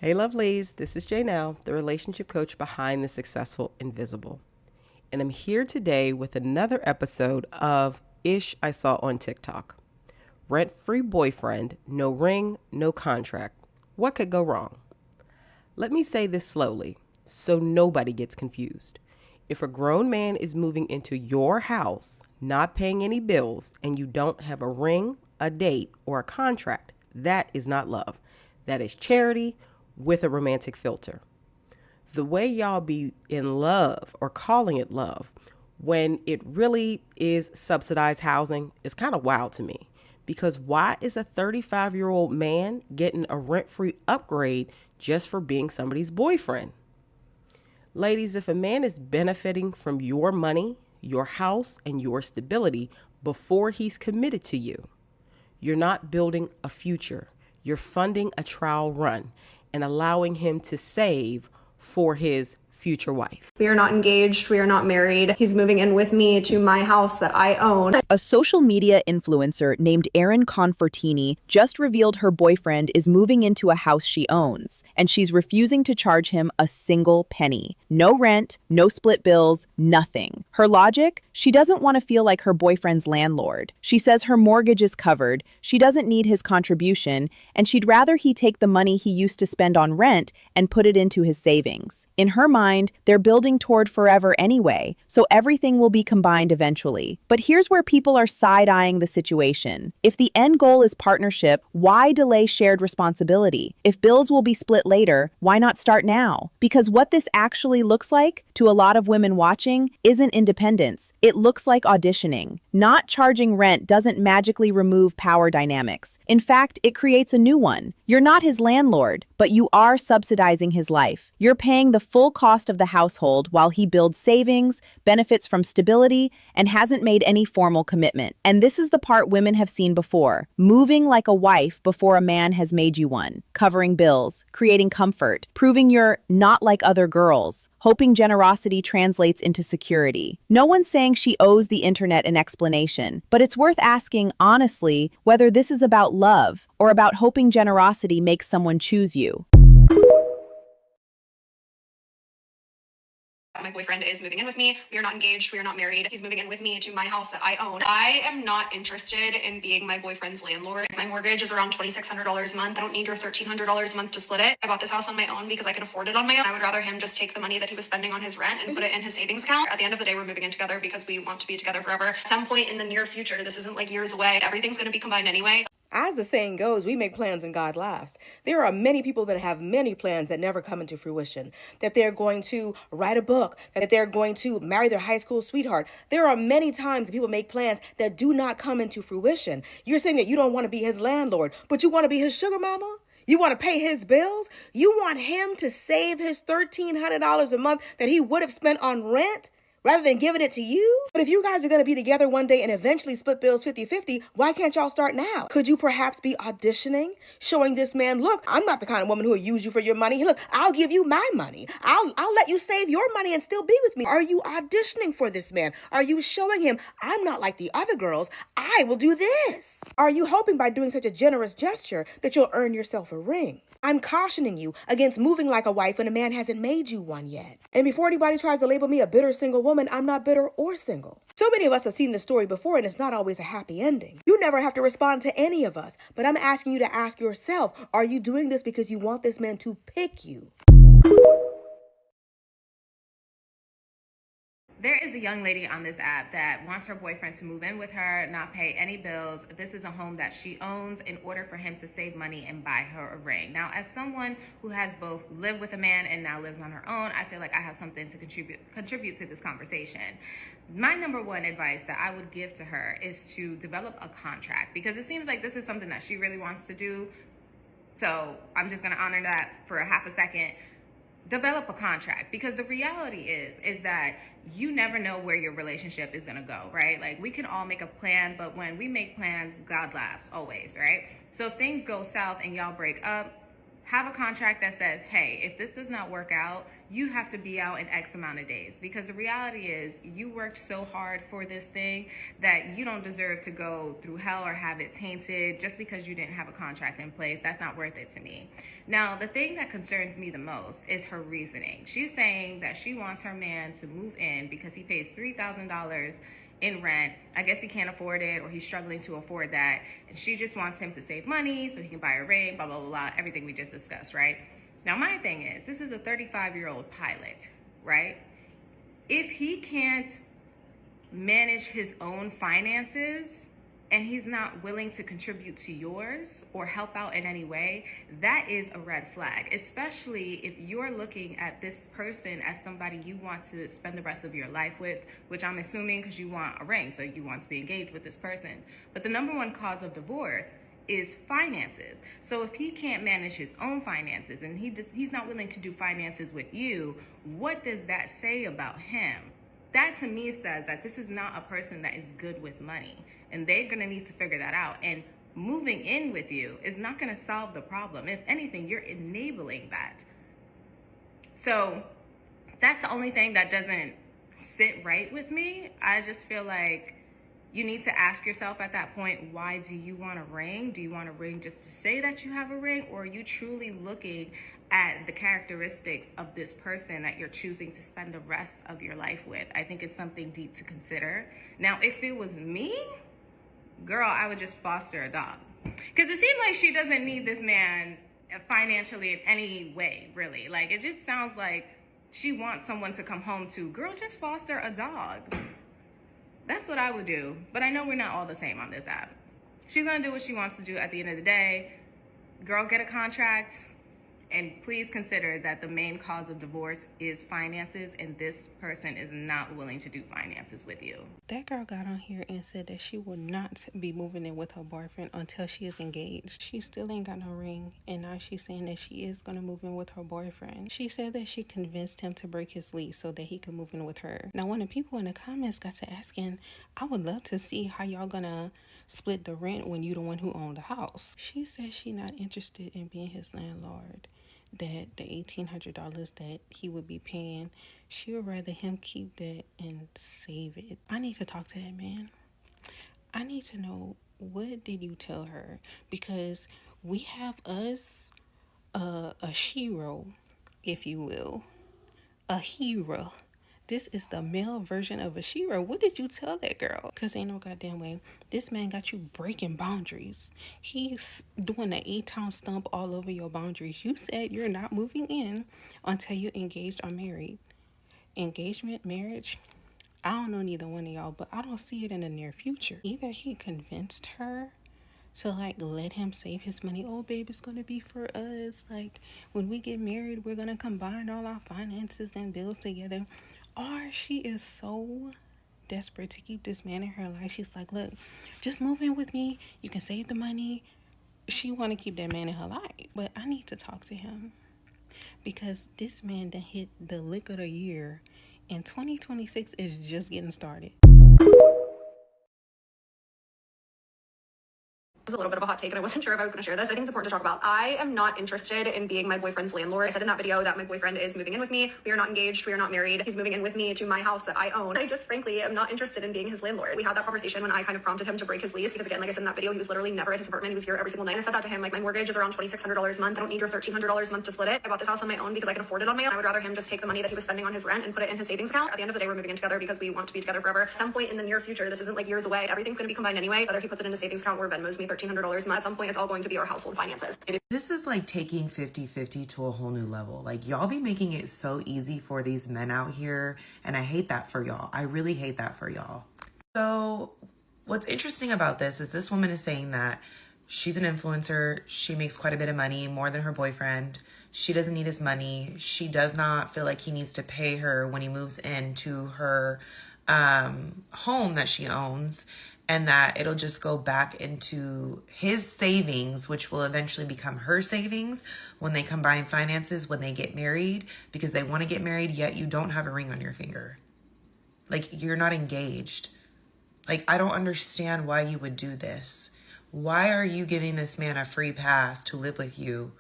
Hey, lovelies, this is Janelle, the relationship coach behind the successful invisible. And I'm here today with another episode of Ish I Saw on TikTok. Rent free boyfriend, no ring, no contract. What could go wrong? Let me say this slowly so nobody gets confused. If a grown man is moving into your house, not paying any bills, and you don't have a ring, a date, or a contract, that is not love. That is charity with a romantic filter. The way y'all be in love or calling it love when it really is subsidized housing is kind of wild to me. Because why is a 35-year-old man getting a rent free upgrade just for being somebody's boyfriend? Ladies, if a man is benefiting from your money, your house, and your stability before he's committed to you, you're not building a future. You're funding a trial run and allowing him to save for his future wife. We are not engaged. We are not married. He's moving in with me to my house that I own. A social media influencer named Erin Confortini just revealed her boyfriend is moving into a house she owns, and she's refusing to charge him a single penny. No rent, no split bills, nothing. Her logic? She doesn't want to feel like her boyfriend's landlord. She says her mortgage is covered, she doesn't need his contribution, and she'd rather he take the money he used to spend on rent and put it into his savings. In her mind, they're building toward forever anyway, so everything will be combined eventually. But here's where people are side-eyeing the situation. If the end goal is partnership, why delay shared responsibility? If bills will be split later, why not start now? Because what this actually looks like, to a lot of women watching, isn't independence. It looks like auditioning. Not charging rent doesn't magically remove power dynamics. In fact, it creates a new one. You're not his landlord, but you are subsidizing his life. You're paying the full cost of the household while he builds savings, benefits from stability, and hasn't made any formal commitment. And this is the part women have seen before. Moving like a wife before a man has made you one. Covering bills, creating comfort, proving you're not like other girls, hoping generosity translates into security. No one's saying she owes the internet an explanation, but it's worth asking honestly whether this is about love or about hoping generosity makes someone choose you. My boyfriend is moving in with me. We are not engaged. We are not married. He's moving in with me to my house that I own. I am not interested in being my boyfriend's landlord. My mortgage is around $2,600 a month. I don't need your $1,300 a month to split it. I bought this house on my own because I could afford it on my own. I would rather him just take the money that he was spending on his rent and put it in his savings account. At the end of the day, we're moving in together because we want to be together forever. At some point in the near future, this isn't like years away. Everything's going to be combined anyway. As the saying goes, we make plans and God laughs. There are many people that have many plans that never come into fruition. That they're going to write a book, that they're going to marry their high school sweetheart. There are many times that people make plans that do not come into fruition. You're saying that you don't want to be his landlord, but you want to be his sugar mama? You want to pay his bills? You want him to save his $1,300 a month that he would have spent on rent? Rather than giving it to you? But if you guys are going to be together one day and eventually split bills 50-50, why can't y'all start now? Could you perhaps be auditioning? Showing this man, look, I'm not the kind of woman who will use you for your money. Look, I'll give you my money. I'll let you save your money and still be with me. Are you auditioning for this man? Are you showing him, I'm not like the other girls. I will do this. Are you hoping by doing such a generous gesture that you'll earn yourself a ring? I'm cautioning you against moving like a wife when a man hasn't made you one yet. And before anybody tries to label me a bitter single woman, I'm not bitter or single. So many of us have seen this story before, and it's not always a happy ending. You never have to respond to any of us, but I'm asking you to ask yourself, are you doing this because you want this man to pick you? There is a young lady on this app that wants her boyfriend to move in with her, not pay any bills. This is a home that she owns in order for him to save money and buy her a ring. Now, as someone who has both lived with a man and now lives on her own, I feel like I have something to contribute to this conversation. My number one advice that I would give to her is to develop a contract, because it seems like this is something that she really wants to do. So I'm just going to honor that for a half a second. Develop a contract, because the reality is that you never know where your relationship is going to go, right? Like, we can all make a plan, but when we make plans, God laughs always, right? So if things go south and y'all break up, have a contract that says, hey, if this does not work out, you have to be out in X amount of days. Because the reality is you worked so hard for this thing that you don't deserve to go through hell or have it tainted just because you didn't have a contract in place. That's not worth it to me. Now, the thing that concerns me the most is her reasoning. She's saying that she wants her man to move in because he pays $3,000 in rent. I guess he can't afford it, or he's struggling to afford that. And she just wants him to save money so he can buy a ring, blah, blah, blah, blah, everything we just discussed, right? Now, my thing is, this is a 35-year-old pilot, right? If he can't manage his own finances and he's not willing to contribute to yours or help out in any way, that is a red flag, especially if you're looking at this person as somebody you want to spend the rest of your life with, which I'm assuming because you want a ring, so you want to be engaged with this person. But the number one cause of divorce is finances. So if he can't manage his own finances and he's not willing to do finances with you, what does that say about him? That to me says that this is not a person that is good with money, and they're gonna need to figure that out. And moving in with you is not gonna solve the problem. If anything, you're enabling that. So that's the only thing that doesn't sit right with me. I just feel like you need to ask yourself at that point, why do you want a ring? Do you want a ring just to say that you have a ring, or are you truly looking at the characteristics of this person that you're choosing to spend the rest of your life with? I think it's something deep to consider. Now, if it was me, girl, I would just foster a dog. Because it seems like she doesn't need this man financially in any way, really. Like, it just sounds like she wants someone to come home to. Girl, just foster a dog. That's what I would do. But I know we're not all the same on this app. She's going to do what she wants to do at the end of the day. Girl, get a contract. And please consider that the main cause of divorce is finances, and this person is not willing to do finances with you. That girl got on here and said that she will not be moving in with her boyfriend until she is engaged. She still ain't got no ring, and now she's saying that she is going to move in with her boyfriend. She said that she convinced him to break his lease so that he could move in with her. Now, one of the people in the comments got to asking, I would love to see how y'all gonna split the rent when you the one who owned the house. She said she not interested in being his landlord, that the $1,800 that he would be paying, she would rather him keep that and save it. I need to talk to that man. I need to know, what did you tell her? Because we have us a shero, if you will, a hero. This is the male version of a shero. What did you tell that girl? Because ain't no goddamn way. This man got you breaking boundaries. He's doing the 8-town stump all over your boundaries. You said you're not moving in until you're engaged or married. Engagement, marriage, I don't know neither one of y'all, but I don't see it in the near future. Either he convinced her to like let him save his money. Oh, babe, it's gonna be for us. Like, when we get married, we're gonna combine all our finances and bills together. Or she is so desperate to keep this man in her life. She's like, look, just move in with me. You can save the money. She want to keep that man in her life. But I need to talk to him, because this man that hit the lick of the year, and 2026 is just getting started. A little bit of a hot take, and I wasn't sure if I was going to share this. I think it's important to talk about. I am not interested in being my boyfriend's landlord. I said in that video that my boyfriend is moving in with me. We are not engaged. We are not married. He's moving in with me to my house that I own. I just frankly am not interested in being his landlord. We had that conversation when I kind of prompted him to break his lease, because again, like I said in that video, he was literally never at his apartment. He was here every single night. And I said that to him, like, my mortgage is around $2,600 a month. I don't need your $1,300 a month to split it. I bought this house on my own because I can afford it on my own. I would rather him just take the money that he was spending on his rent and put it in his savings account. At the end of the day, we're moving in together because we want to be together forever. At some point in the near future, this isn't like years away, everything's going to be combined anyway. Whether he puts it in a savings account or Venmos me $1,300 a month, at some point it's all going to be our household finances. This is like taking 50-50 to a whole new level. Like, y'all be making it so easy for these men out here, and I hate that for y'all. I really hate that for y'all. So what's interesting about this is this woman is saying that she's an influencer. She makes quite a bit of money, more than her boyfriend. She doesn't need his money. She does not feel like he needs to pay her when he moves into her home that she owns, and that it'll just go back into his savings, which will eventually become her savings when they combine finances, when they get married, because they want to get married, yet you don't have a ring on your finger. Like, you're not engaged. Like, I don't understand why you would do this. Why are you giving this man a free pass to live with you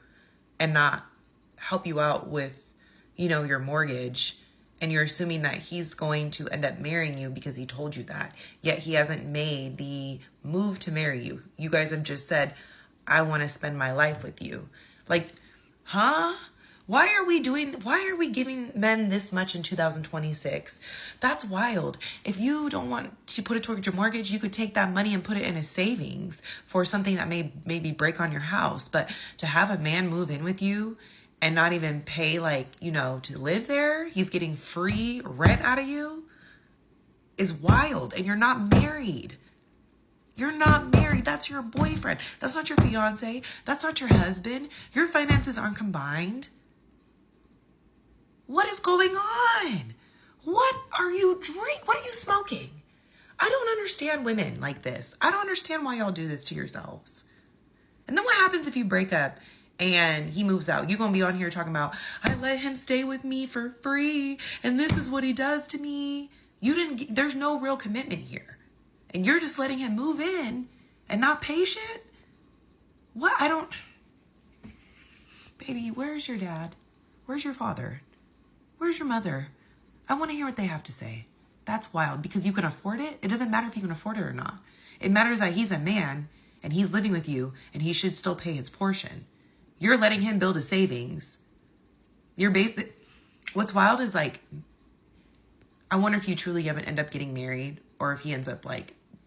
and not help you out with, your mortgage, and you're assuming that he's going to end up marrying you because he told you that, yet he hasn't made the move to marry you. You guys have just said, I want to spend my life with you. Like, huh? Why are we giving men this much in 2026? That's wild. If you don't want to put it towards your mortgage, you could take that money and put it in a savings for something that may maybe break on your house. But to have a man move in with you and not even pay, to live there, he's getting free rent out of you, is wild. And you're not married. You're not married. That's your boyfriend. That's not your fiance. That's not your husband. Your finances aren't combined. What is going on? What are you What are you smoking? I don't understand women like this. I don't understand why y'all do this to yourselves. And then what happens if you break up and he moves out? You're going to be on here talking about, I let him stay with me for free, and this is what he does to me. There's no real commitment here. And you're just letting him move in and not pay shit? What? Baby, where's your dad? Where's your father? Where's your mother? I want to hear what they have to say. That's wild, because you can afford it. It doesn't matter if you can afford it or not. It matters that he's a man and he's living with you and he should still pay his portion. You're letting him build a savings. What's wild is, I wonder if you truly ever end up getting married, or if he ends up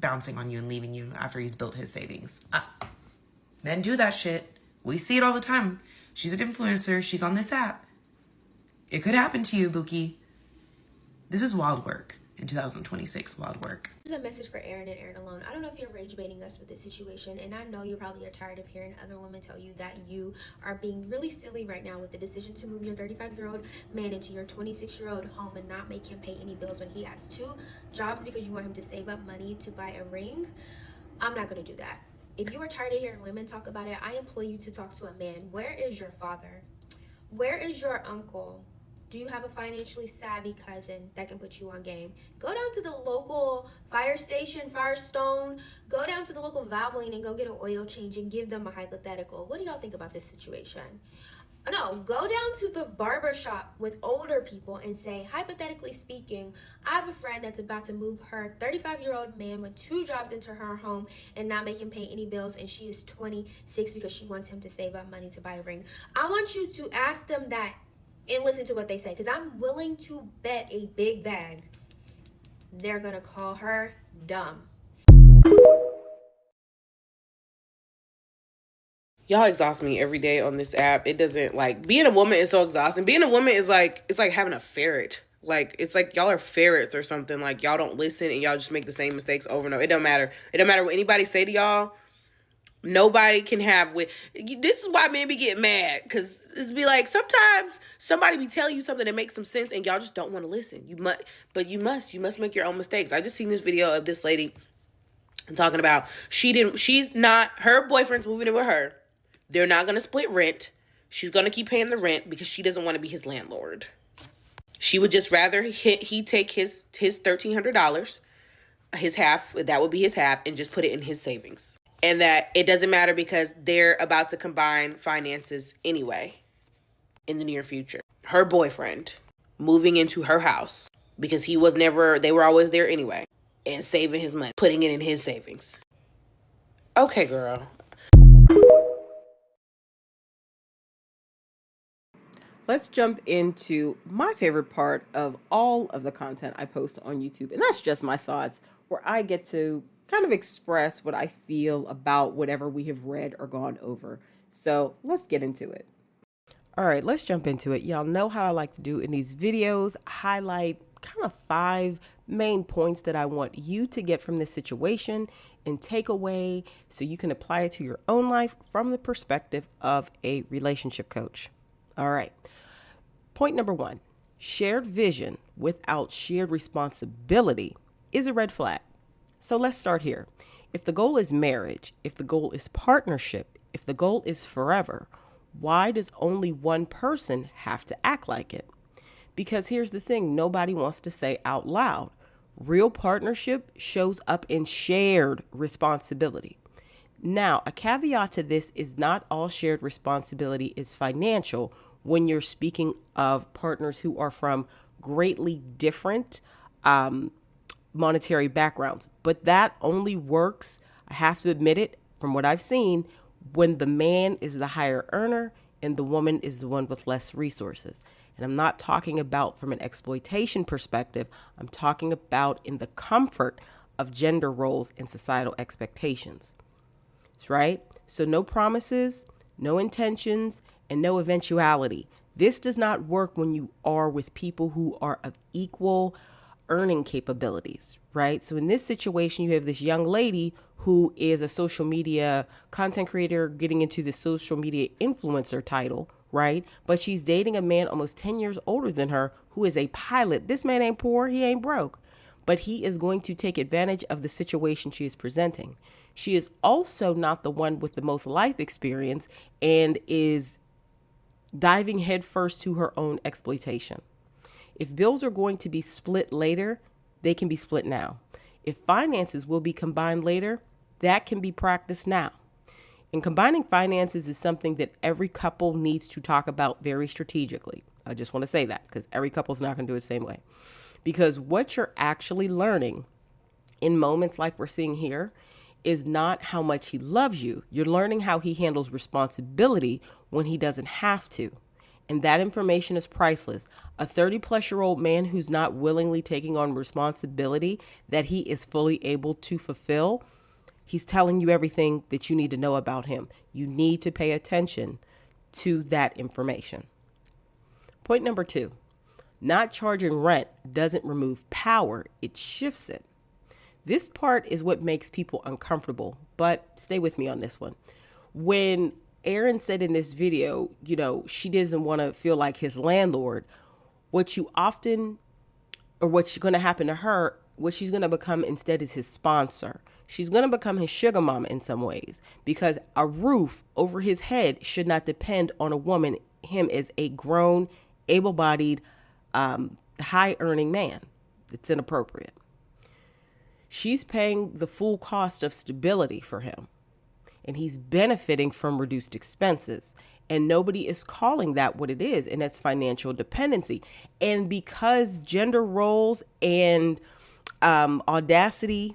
bouncing on you and leaving you after he's built his savings. Men do that shit. We see it all the time. She's an influencer. She's on this app. It could happen to you, Buki. This is wild work in 2026. Wild work. This is a message for Aaron and Aaron alone. I don't know if you're rage baiting us with this situation, and I know you probably are tired of hearing other women tell you that you are being really silly right now with the decision to move your 35-year-old man into your 26-year-old home and not make him pay any bills when he has 2 jobs because you want him to save up money to buy a ring. I'm not going to do that. If you are tired of hearing women talk about it, I implore you to talk to a man. Where is your father? Where is your uncle? Do you have a financially savvy cousin that can put you on game? Go down to the local fire station, Firestone. Go down to the local Valvoline and go get an oil change and give them a hypothetical. What do y'all think about this situation? No, go down to the barber shop with older people and say, hypothetically speaking, I have a friend that's about to move her 35-year-old man with 2 jobs into her home and not make him pay any bills, and she is 26 because she wants him to save up money to buy a ring. I want you to ask them that and listen to what they say, because I'm willing to bet a big bag they're gonna call her dumb. Y'all exhaust me every day on this app. It doesn't, being a woman is so exhausting. Being a woman is it's like having a ferret. It's like y'all are ferrets or something. Y'all don't listen and y'all just make the same mistakes over and over. It don't matter. It don't matter what anybody say to y'all. Nobody can have this is why men be getting mad, because it's be sometimes somebody be telling you something that makes some sense and y'all just don't want to listen. You must make your own mistakes. I just seen this video of this lady talking about her boyfriend's moving in with her. They're not going to split rent. She's going to keep paying the rent because she doesn't want to be his landlord. She would just rather he take his $1,300, his half, that would be his half, and just put it in his savings. And that it doesn't matter because they're about to combine finances anyway in the near future. Her boyfriend moving into her house because they were always there anyway, and saving his money, putting it in his savings. Okay, girl. Let's jump into my favorite part of all of the content I post on YouTube, and that's just my thoughts, where I get to kind of express what I feel about whatever we have read or gone over. So let's get into it. All right, let's jump into it. Y'all know how I like to do in these videos, highlight kind of 5 main points that I want you to get from this situation and take away so you can apply it to your own life from the perspective of a relationship coach. All right. Point number 1, shared vision without shared responsibility is a red flag. So let's start here. If the goal is marriage, if the goal is partnership, if the goal is forever, why does only one person have to act like it? Because here's the thing, nobody wants to say out loud. Real partnership shows up in shared responsibility. Now, a caveat to this is not all shared responsibility is financial when you're speaking of partners who are from greatly different monetary backgrounds. But that only works, I have to admit it, from what I've seen, when the man is the higher earner and the woman is the one with less resources. And I'm not talking about from an exploitation perspective, I'm talking about in the comfort of gender roles and societal expectations. Right? So no promises, no intentions, and no eventuality. This does not work when you are with people who are of equal earning capabilities, right? So in this situation, you have this young lady who is a social media content creator getting into the social media influencer title, right? But she's dating a man almost 10 years older than her who is a pilot. This man ain't poor, he ain't broke, but he is going to take advantage of the situation she is presenting. She is also not the one with the most life experience and is diving headfirst to her own exploitation. If bills are going to be split later, they can be split now. If finances will be combined later, that can be practiced now. And combining finances is something that every couple needs to talk about very strategically. I just want to say that because every couple's not going to do it the same way. Because what you're actually learning in moments like we're seeing here is not how much he loves you. You're learning how he handles responsibility when he doesn't have to. And that information is priceless. A 30-plus-year-old man who's not willingly taking on responsibility that he is fully able to fulfill, he's telling you everything that you need to know about him. You need to pay attention to that information. Point number 2, not charging rent doesn't remove power, it shifts it. This part is what makes people uncomfortable, but stay with me on this one. When Erin said in this video, she doesn't want to feel like his landlord, what's going to happen to her, what she's going to become instead is his sponsor. She's going to become his sugar mama in some ways, because a roof over his head should not depend on a woman, him as a grown, able-bodied, high-earning man. It's inappropriate. She's paying the full cost of stability for him, and he's benefiting from reduced expenses. And nobody is calling that what it is, and that's financial dependency. And because gender roles and male audacity,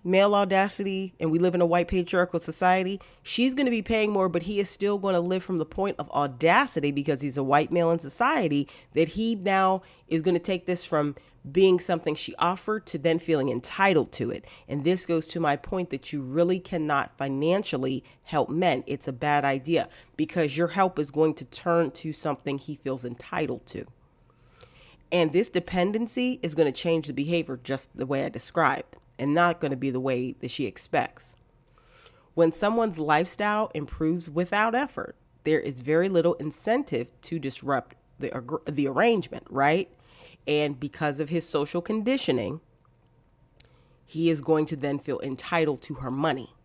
and we live in a white patriarchal society, she's going to be paying more, but he is still going to live from the point of audacity because he's a white male in society, that he now is going to take this from being something she offered to then feeling entitled to it. And this goes to my point that you really cannot financially help men. It's a bad idea because your help is going to turn to something he feels entitled to. And this dependency is going to change the behavior just the way I described, and not going to be the way that she expects. When someone's lifestyle improves without effort, there is very little incentive to disrupt the arrangement, right? And because of his social conditioning, he is going to then feel entitled to her money.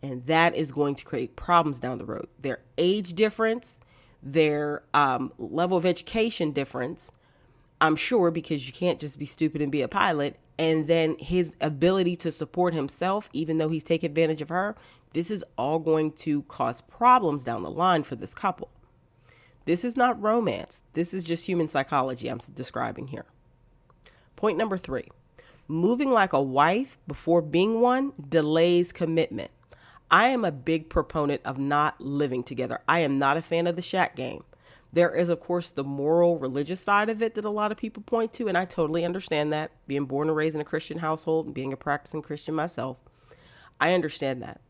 And that is going to create problems down the road. Their age difference, their level of education difference, I'm sure, because you can't just be stupid and be a pilot. And then his ability to support himself, even though he's taking advantage of her, this is all going to cause problems down the line for this couple. This is not romance. This is just human psychology I'm describing here. Point number 3, moving like a wife before being one delays commitment. I am a big proponent of not living together. I am not a fan of the shack game. There is, of course, the moral, religious side of it that a lot of people point to, and I totally understand that. Being born and raised in a Christian household and being a practicing Christian myself, I understand that.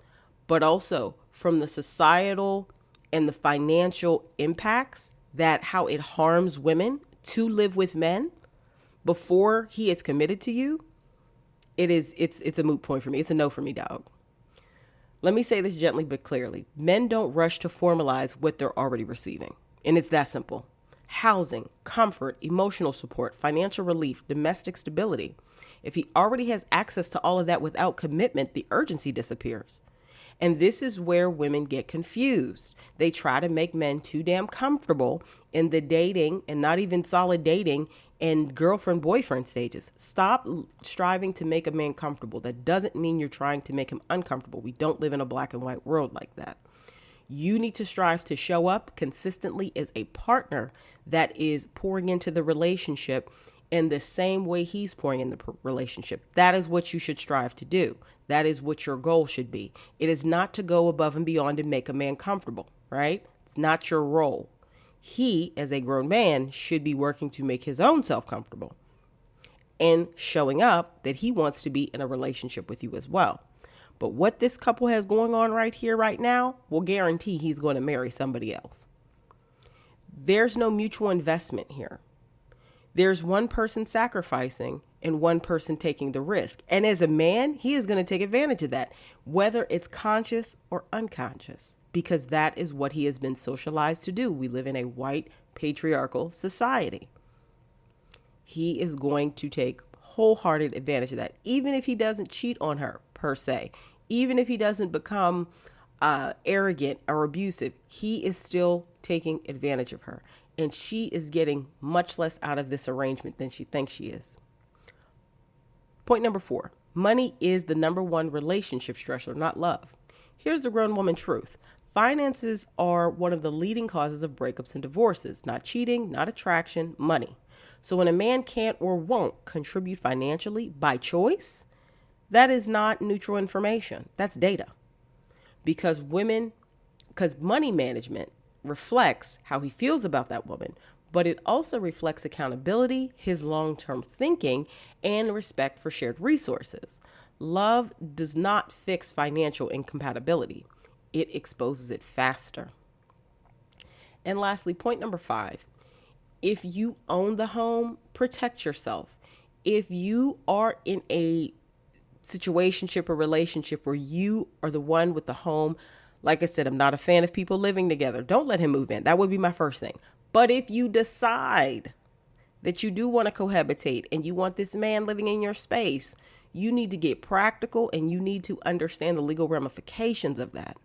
But also from the societal and the financial impacts, that how it harms women to live with men before he is committed to you, it's a moot point for me. It's a no for me, dog. Let me say this gently but clearly. Men don't rush to formalize what they're already receiving. And it's that simple. Housing, comfort, emotional support, financial relief, domestic stability. If he already has access to all of that without commitment, the urgency disappears. And this is where women get confused. They try to make men too damn comfortable in the dating and not even solid dating and girlfriend boyfriend stages. Stop striving to make a man comfortable. That doesn't mean you're trying to make him uncomfortable. We don't live in a black and white world like that. You need to strive to show up consistently as a partner that is pouring into the relationship in the same way he's pouring in the relationship. That is what you should strive to do. That is what your goal should be. It is not to go above and beyond and make a man comfortable, right? It's not your role. He, as a grown man, should be working to make his own self comfortable and showing up that he wants to be in a relationship with you as well. But what this couple has going on right here, right now, will guarantee he's going to marry somebody else. There's no mutual investment here. There's one person sacrificing and one person taking the risk. And as a man, he is going to take advantage of that, whether it's conscious or unconscious, because that is what he has been socialized to do. We live in a white patriarchal society. He is going to take wholehearted advantage of that, even if he doesn't cheat on her per se, even if he doesn't become arrogant or abusive, he is still taking advantage of her. And she is getting much less out of this arrangement than she thinks she is. Point number 4, money is the number one relationship stressor, not love. Here's the grown woman truth. Finances are one of the leading causes of breakups and divorces, not cheating, not attraction, money. So when a man can't or won't contribute financially by choice, that is not neutral information. That's data. Because money management reflects how he feels about that woman, but it also reflects accountability, his long-term thinking, and respect for shared resources. Love does not fix financial incompatibility. It exposes it faster. And lastly, point number 5. If you own the home, protect yourself. If you are in a situationship or relationship where you are the one with the home, like I said, I'm not a fan of people living together. Don't let him move in. That would be my first thing. But if you decide that you do want to cohabitate and you want this man living in your space, you need to get practical and you need to understand the legal ramifications of that.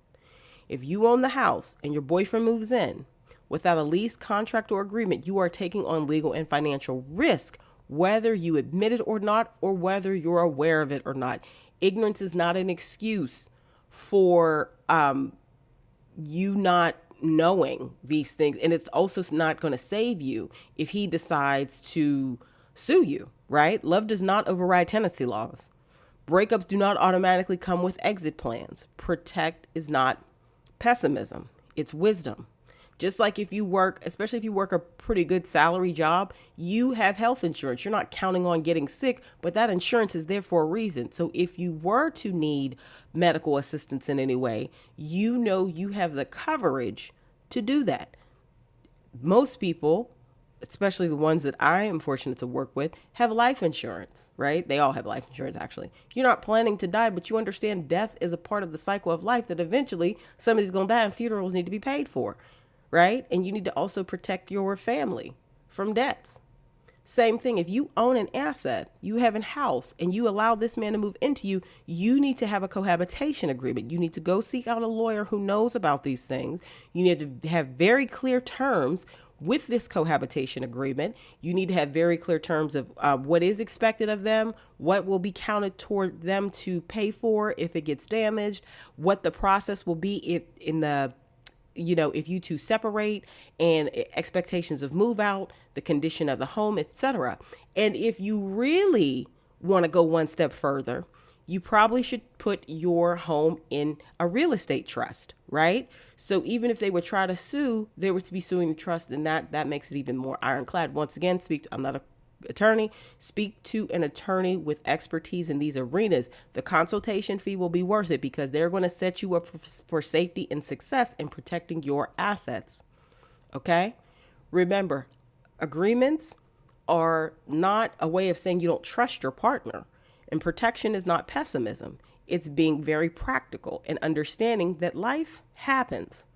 If you own the house and your boyfriend moves in without a lease, contract, or agreement, you are taking on legal and financial risk, whether you admit it or not, or whether you're aware of it or not. Ignorance is not an excuse for you not knowing these things. And it's also not going to save you if he decides to sue you, right? Love does not override tenancy laws. Breakups do not automatically come with exit plans. Protect is not pessimism. It's wisdom. Just like if you work, especially if you work a pretty good salary job, you have health insurance. You're not counting on getting sick, but that insurance is there for a reason. So if you were to need medical assistance in any way, you know you have the coverage to do that. Most people, especially the ones that I am fortunate to work with, have life insurance, right? They all have life insurance, actually. You're not planning to die, but you understand death is a part of the cycle of life, that eventually somebody's going to die and funerals need to be paid for. Right? And you need to also protect your family from debts. Same thing. If you own an asset, you have a house, and you allow this man to move into you, you need to have a cohabitation agreement. You need to go seek out a lawyer who knows about these things. You need to have very clear terms with this cohabitation agreement. You need to have very clear terms of what is expected of them, what will be counted toward them to pay for if it gets damaged, what the process will be if you two separate, and expectations of move out, the condition of the home, etc. And if you really want to go one step further, you probably should put your home in a real estate trust, right? So even if they would try to sue, they were to be suing the trust, and that makes it even more ironclad. Once again, I'm not a attorney. Speak to an attorney with expertise in these arenas. The consultation fee will be worth it because they're going to set you up for safety and success in protecting your assets. Okay? Remember, agreements are not a way of saying you don't trust your partner. And protection is not pessimism. It's being very practical and understanding that life happens.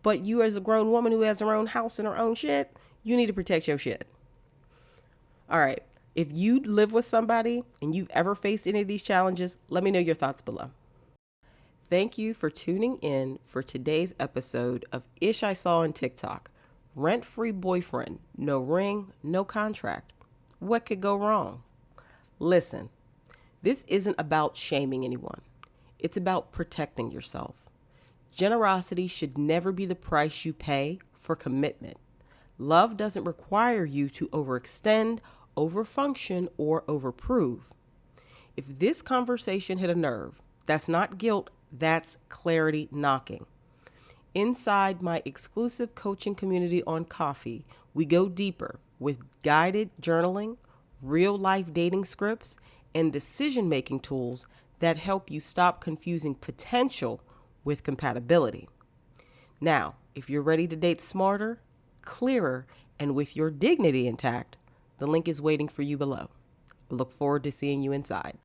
But you, as a grown woman who has her own house and her own shit, you need to protect your shit. All right. If you live with somebody and you've ever faced any of these challenges, let me know your thoughts below. Thank you for tuning in for today's episode of Ish I Saw on TikTok. Rent-free boyfriend, no ring, no contract. What could go wrong? Listen, this isn't about shaming anyone. It's about protecting yourself. Generosity should never be the price you pay for commitment. Love doesn't require you to overextend, overfunction, or overprove. If this conversation hit a nerve, that's not guilt, that's clarity knocking. Inside my exclusive coaching community on Coffee, we go deeper with guided journaling, real life dating scripts, and decision making tools that help you stop confusing potential with compatibility. Now, if you're ready to date smarter, clearer, and with your dignity intact, the link is waiting for you below. I look forward to seeing you inside.